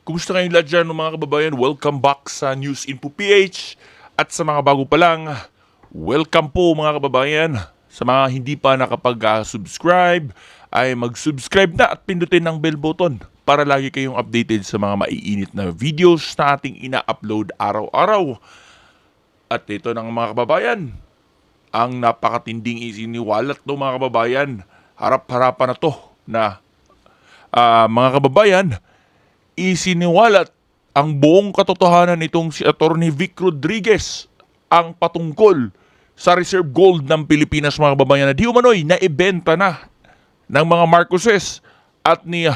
Kumusta kayong lahat dyan mga kababayan? Welcome back sa News Info PH. At sa mga bago pa lang, welcome po mga kababayan. Sa mga hindi pa nakapag-subscribe, ay mag-subscribe na at pindutin ang bell button para lagi kayong updated sa mga maiinit na videos na ating ina-upload araw-araw. At ito ng mga kababayan, ang napakatinding isiniwalat no mga kababayan. Harap-harapan na to na mga kababayan, isiniwalat ang buong katotohanan nitong si Attorney Vic Rodriguez ang patungkol sa reserve gold ng Pilipinas mga kababayan na di umano'y naibenta na ng mga Marcoses at ni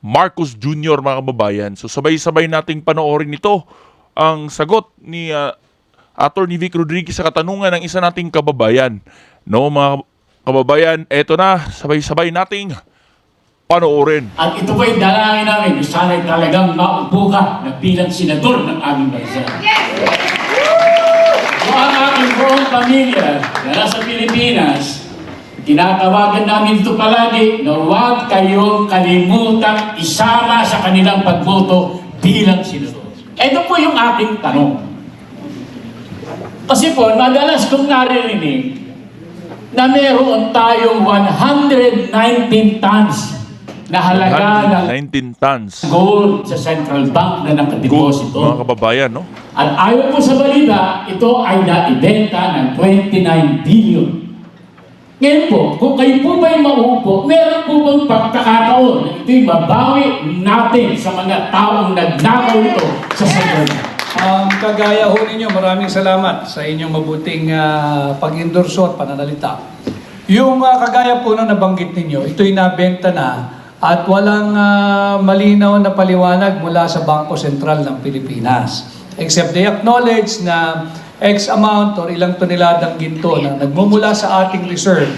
Marcos Jr. mga kababayan. So sabay-sabay nating panoorin ito ang sagot ni Attorney Vic Rodriguez sa katanungan ng isa nating kababayan. No mga kababayan, eto na, sabay-sabay nating panoorin. At ito po'y dalangin namin na sana'y talagang maupo ka na bilang senador ng aming bansa. So ang aking buong pamilya na nasa Pilipinas, tinatawagan namin ito palagi na huwag kayong kalimutang isama sa kanilang pagboto bilang senador. Ito po yung ating tanong. Kasi po, madalas kong naririnig na meron tayong 119 tons na halaga ng 19 tons gold sa central bank na nakadeposito. Mga kababayan, no? At ayon po sa balita, ito ay naibenta ng 29 billion. Ngayon po, kung kayo po ba'y maupo, meron po bang pagkakataon na ito'y mabawi natin sa mga taong nagnakaw ito sa central bank? Kagaya ho ninyo, maraming salamat sa inyong mabuting pag-endorso at pananalita. Yung kagaya po na nabanggit ninyo, ito'y nabenta na at walang malinaw na paliwanag mula sa Bangko Sentral ng Pilipinas. Except they acknowledge na X amount or ilang toneladang ginto na nagmumula sa ating reserve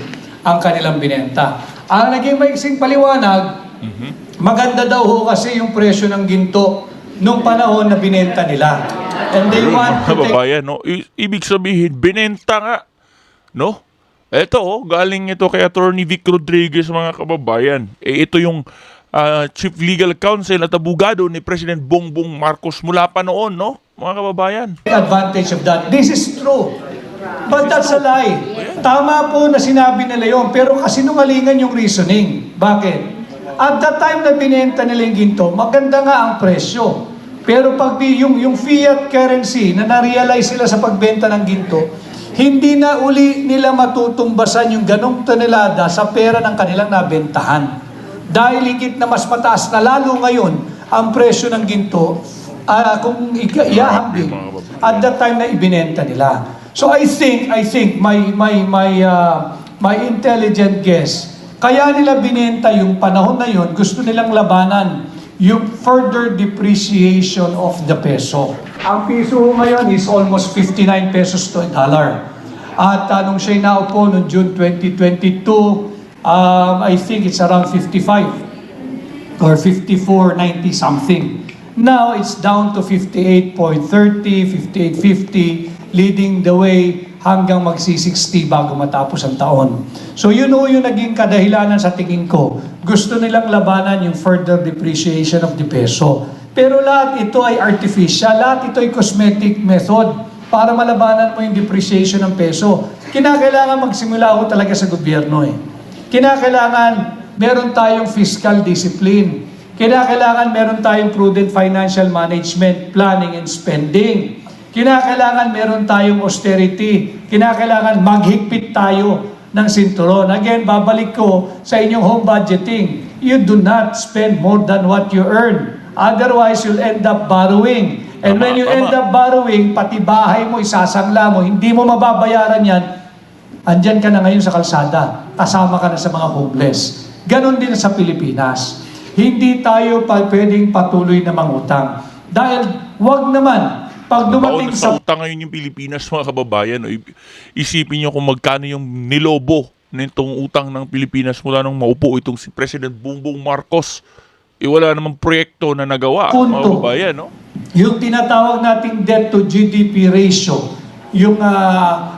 ang kanilang binenta. Ang naging maiksing paliwanag, maganda daw ho kasi yung presyo ng ginto nung panahon na binenta nila. And they want to take... Kababayan, no? Ibig sabihin, binenta nga, no? Ito, galing ito kay Attorney Vic Rodriguez, mga kababayan. Ito yung Chief Legal Counsel at abogado ni President Bongbong Marcos mula pa noon, no? Mga kababayan. Advantage of that. This is true. But that's a lie. Tama po na sinabi nila yun, pero kasinungalingan yung reasoning. Bakit? At that time na binenta nila yung ginto, maganda nga ang presyo. Pero pag yung fiat currency na na-realize sila sa pagbenta ng ginto, hindi na uli nila matutumbasan yung ganong tonelada sa pera ng kanilang nabentahan. Dahil higit na mas mataas na lalo ngayon ang presyo ng ginto kung iahambing at that time na ibinenta nila. So I think my intelligent guess, kaya nila binenta yung panahon na yun, gusto nilang labanan yung further depreciation of the peso. Ang piso ngayon is almost 59 pesos to a dollar. At nung siya'y naupo noong June 2022, I think it's around 55 or 54.90 something. Now it's down to 58.30, 58.50, leading the way hanggang magsi-60 bago matapos ang taon. So yun o yung naging kadahilanan sa tingin ko. Gusto nilang labanan yung further depreciation of the peso. Pero lahat ito ay artificial, lahat ito ay cosmetic method para malabanan mo yung depreciation ng peso. Kinakailangan magsimula ako talaga sa gobyerno eh. Kinakailangan meron tayong fiscal discipline. Kinakailangan meron tayong prudent financial management, planning and spending. Kinakailangan meron tayong austerity. Kinakailangan maghigpit tayo ng sinturon. Again, babalik ko sa inyong home budgeting. You do not spend more than what you earn. Otherwise, you'll end up borrowing. And when you end up borrowing, pati bahay mo, isasangla mo, hindi mo mababayaran yan, andyan ka na ngayon sa kalsada. Kasama ka na sa mga homeless. Ganon din sa Pilipinas. Hindi tayo pwedeng patuloy na mangutang. Dahil wag naman, pag dumating sa utang ngayon yung Pilipinas, mga kababayan, no? Isipin nyo kung magkano yung nilobo nitong utang ng Pilipinas mula nung maupo itong si President Bongbong Marcos. Wala namang proyekto na nagawa, mga kababayan, no? Yung tinatawag nating debt to GDP ratio, yung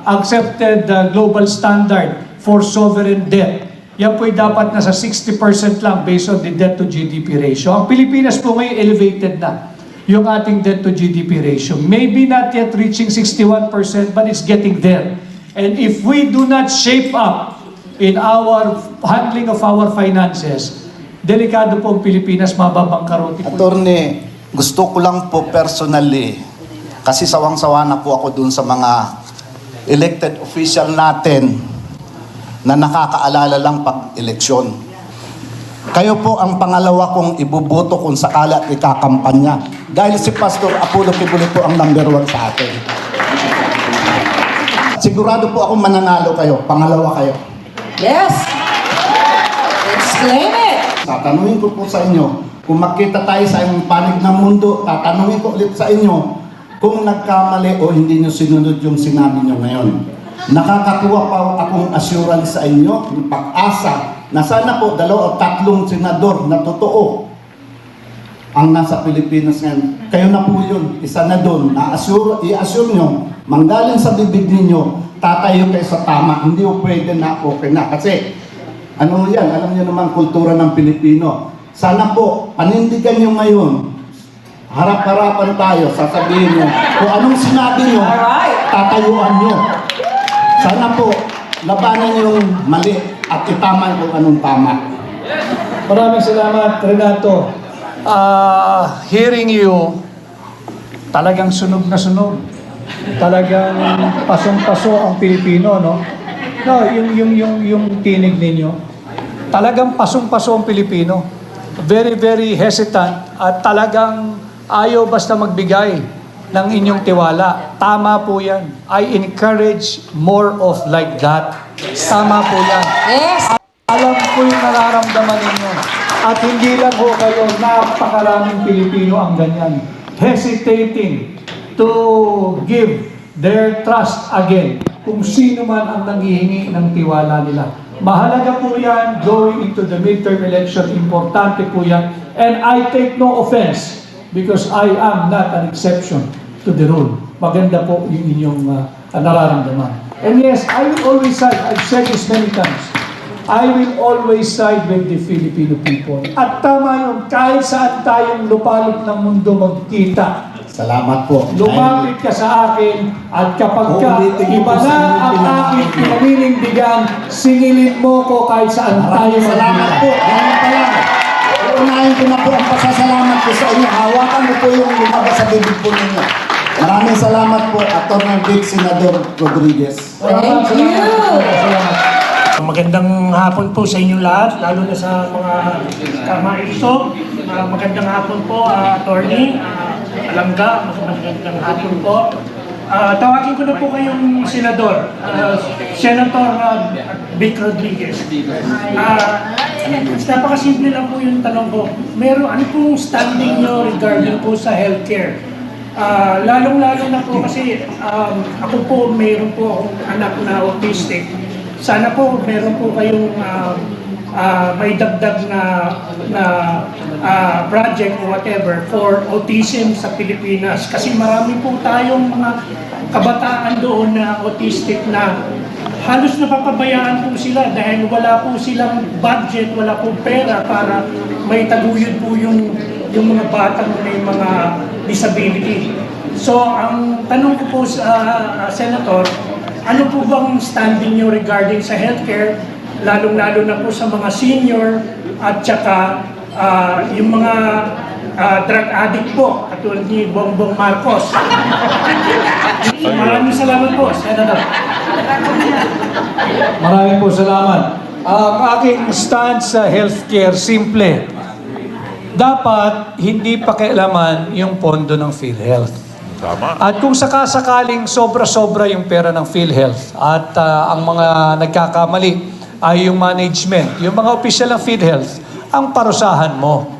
accepted global standard for sovereign debt, yan po'y dapat nasa 60% lang based on the debt to GDP ratio. Ang Pilipinas po ngayon elevated na yung ating debt to GDP ratio. Maybe not yet reaching 61%, but it's getting there. And if we do not shape up in our handling of our finances, delikado po ang Pilipinas, mababangkarote po. Attorney, gusto ko lang po personally, kasi sawang-sawa na po ako dun sa mga elected official natin na nakakaalala lang pag-eleksyon. Kayo po ang pangalawa kong ibuboto kung sakala at ikakampanya. Dahil si Pastor Apollo Kibuloy po ang number 1 sa atin. Sigurado po ako mananalo kayo. Pangalawa kayo. Yes! Explain it! Tatanungin ko po sa inyo, kung makita tayo sa iyong panig ng mundo, tatanungin ko ulit sa inyo, kung nagkamali o hindi nyo sinunod yung sinabi nyo ngayon. Nakakakuha pa akong assurance sa inyo, ng pag-asa, na sana po 2 o 3 senador na totoo ang nasa Pilipinas ngayon. Kayo na po yun, isa na doon. I-assure nyo, manggaling sa bibig ninyo, tatayo kayo sa tama. Hindi po pwede na okay na. Kasi, ano yan, alam nyo naman kultura ng Pilipino. Sana po, panindigan nyo ngayon, harap-harapan tayo, sasabihin nyo, kung anong sinabi nyo, tatayuan nyo. Sana po, labanan yung mali at itaman kung anong tama. Maraming salamat, Renato. Hearing you, talagang sunog na sunog. Talagang pasong-paso ang Pilipino, no? No, yung tinig ninyo. Talagang pasong-paso ang Pilipino. Very, very hesitant at talagang ayaw basta magbigay ng inyong tiwala. Tama po yan. I encourage more of like that. Tama po yan. Yes! Alam ko yung nararamdaman ninyo. At hindi lang ho kayo, napakaraming Pilipino ang ganyan. Hesitating to give their trust again kung sino man ang nanghihingi ng tiwala nila. Mahalaga po yan going into the midterm election. Importante po yan. And I take no offense because I am not an exception to the rule. Maganda po yung inyong nararamdaman. And yes, I will always side, I've said this many times, I will always side with the Filipino people. At tama yun, kahit saan tayong lupalop ng mundo magkita, Salamat po. lumapit ka sa akin at kapag ka iba na ang aking pinaninindigan, singilin mo ko kahit saan tayo Salamat po. Ganun pa lang. Unahin ko na po ang pasasalamat ko sa inyo. Hawakan mo po yung lumabas sa bibig po ninyo. Maraming salamat po, Atty. Vic Senador Rodriguez. Thank you! Magandang hapon po sa inyong lahat, lalo na sa mga kamaito. Magandang hapon po, Attorney Alangga. Magandang hapon po. Tawagin ko na po kayong Senador, Senator Vic Rodriguez. Napakasimple lang po yung tanong ko. Ano pong standing nyo regarding po sa healthcare? Lalong-lalo na po kasi ako po, mayroon po akong anak na autistic. Sana po meron po kayong may dagdag na project or whatever for autism sa Pilipinas. Kasi marami po tayong mga kabataan doon na autistic na halos napapabayaan po sila dahil wala po silang budget, wala po pera para may taguyod po yung mga batang may mga disability. So, ang tanong ko po sa Senator, ano po bang standing nyo regarding sa healthcare, lalong-lalo na po sa mga senior at saka yung mga drug addict po, katulad ni Bongbong Marcos. Maraming salamat po, Senator. Maraming po salamat. Ang aking stance sa healthcare, simple. Dapat hindi pakialaman yung pondo ng PhilHealth. Tama. At kung sakasakaling sobra-sobra yung pera ng PhilHealth at ang mga nagkakamali ay yung management, yung mga opisyal ng PhilHealth, ang parusahan mo,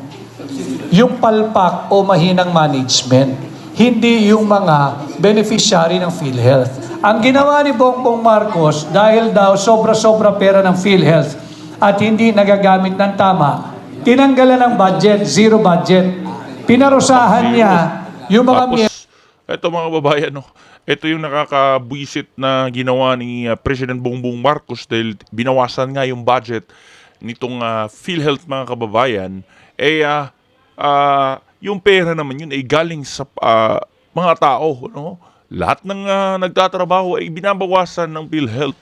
yung palpak o mahinang management, hindi yung mga beneficiary ng PhilHealth. Ang ginawa ni Bongbong Marcos, dahil daw sobra-sobra pera ng PhilHealth at hindi nagagamit ng tama, tinanggalan ng budget, zero budget. Pinarusahan niya yung mga Ito mga kababayan, no? Ito yung nakakabwisit na ginawa ni President Bongbong Marcos dahil binawasan nga yung budget nitong PhilHealth mga kababayan. Yung pera naman yun ay galing sa mga tao, no? Lahat ng nagtatrabaho ay binabawasan ng PhilHealth.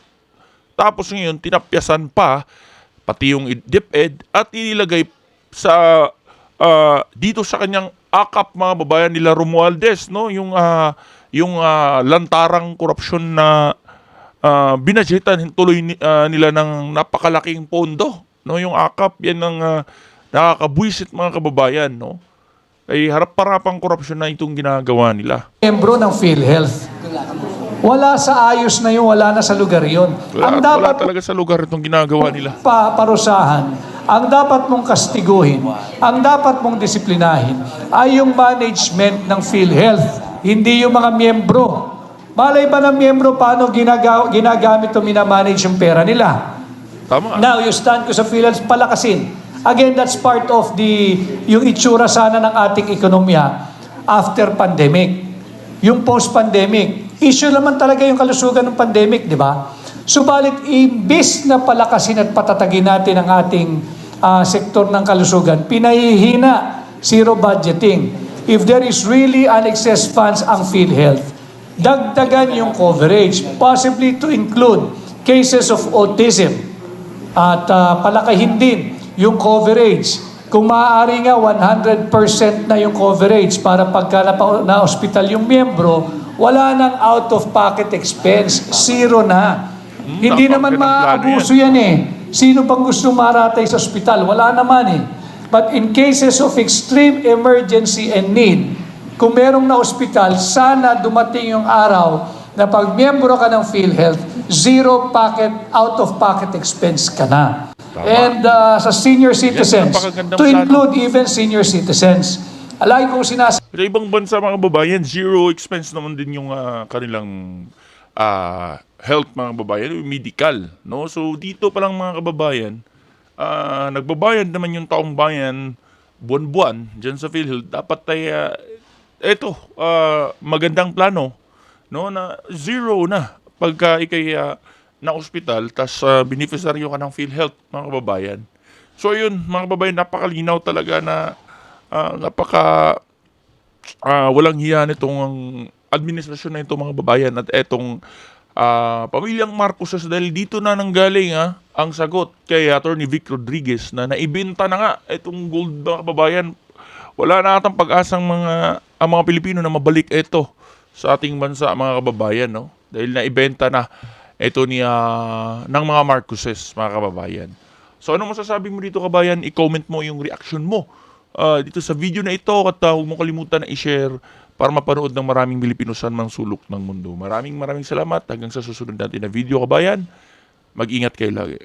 Tapos ngayon, tinapyasan pa, pati yung DepEd, at inilagay sa, dito sa kanyang akap mga babayan nila Romualdez, no? Yung lantarang korupsyon na binadgetan tuloy nila ng napakalaking pondo, no? Yung akap, yan ang nakakabwisit mga kababayan, no? Ay harap-harapang korupsyon na itong ginagawa nila. Miyembro ng PhilHealth. Wala sa ayos na yun, wala na sa lugar yun. Ang Wala dapat talaga sa lugar itong ginagawa nila. parusahan, ang dapat mong kastiguhin, ang dapat mong disiplinahin ay yung management ng PhilHealth, hindi yung mga miyembro. Malay ba ng miyembro paano ginagamit o minamanage yung pera nila? Tama. Now, you stand ko sa PhilHealth, palakasin. Again, that's part of yung itsura sana ng ating ekonomiya after pandemic. Yung post-pandemic, issue naman talaga yung kalusugan ng pandemic, di ba? Subalit, imbis na palakasin at patatagin natin ang ating sektor ng kalusugan, pinahihina, zero budgeting. If there is really an excess funds ang PhilHealth, dagdagan yung coverage, possibly to include cases of autism. At palakahin din yung coverage. Kung maaari nga 100% na yung coverage para pagka na-hospital yung miyembro, wala nang out-of-pocket expense. Zero na. Hindi naman maaabuso yan eh. Sino pang gusto maratay sa ospital? Wala naman eh. But in cases of extreme emergency and need, kung merong na-ospital, sana dumating yung araw na pag miyembro ka ng PhilHealth, zero out-of-pocket expense ka na. Tama. And sa senior citizens, napakagandang to plano. include even senior citizens. Alay kong Sa ibang bansa mga kababayan, zero expense naman din yung kanilang health mga kababayan, yung medical, no? So dito pa lang mga kababayan, nagbabayad naman yung taong bayan buwan-buwan diyan sa PhilHealth. Dapat ay magandang plano, no, na zero na pagka ikay na ospital tas beneficiaryo ka ng PhilHealth mga kababayan. So yun mga kababayan, napakalinaw talaga na walang hiya nitong administrasyon na ito mga babayan at etong pamilyang Marcos dahil dito na nanggaling ang sagot kay Attorney Vic Rodriguez na naibenta na nga itong gold mga kababayan. Wala na atang pag-asang ang mga Pilipino na mabalik ito sa ating bansa mga kababayan, no? Dahil naibenta na ito ng mga Marcoses mga kababayan. So ano masasabi mo dito kabayan? I-comment mo yung reaction mo dito sa video na ito at huwag mo kalimutan na i-share para mapanood ng maraming Pilipino saan mang sulok ng mundo. Maraming salamat. Hanggang sa susunod natin na video kabayan. Mag-ingat kayo lagi.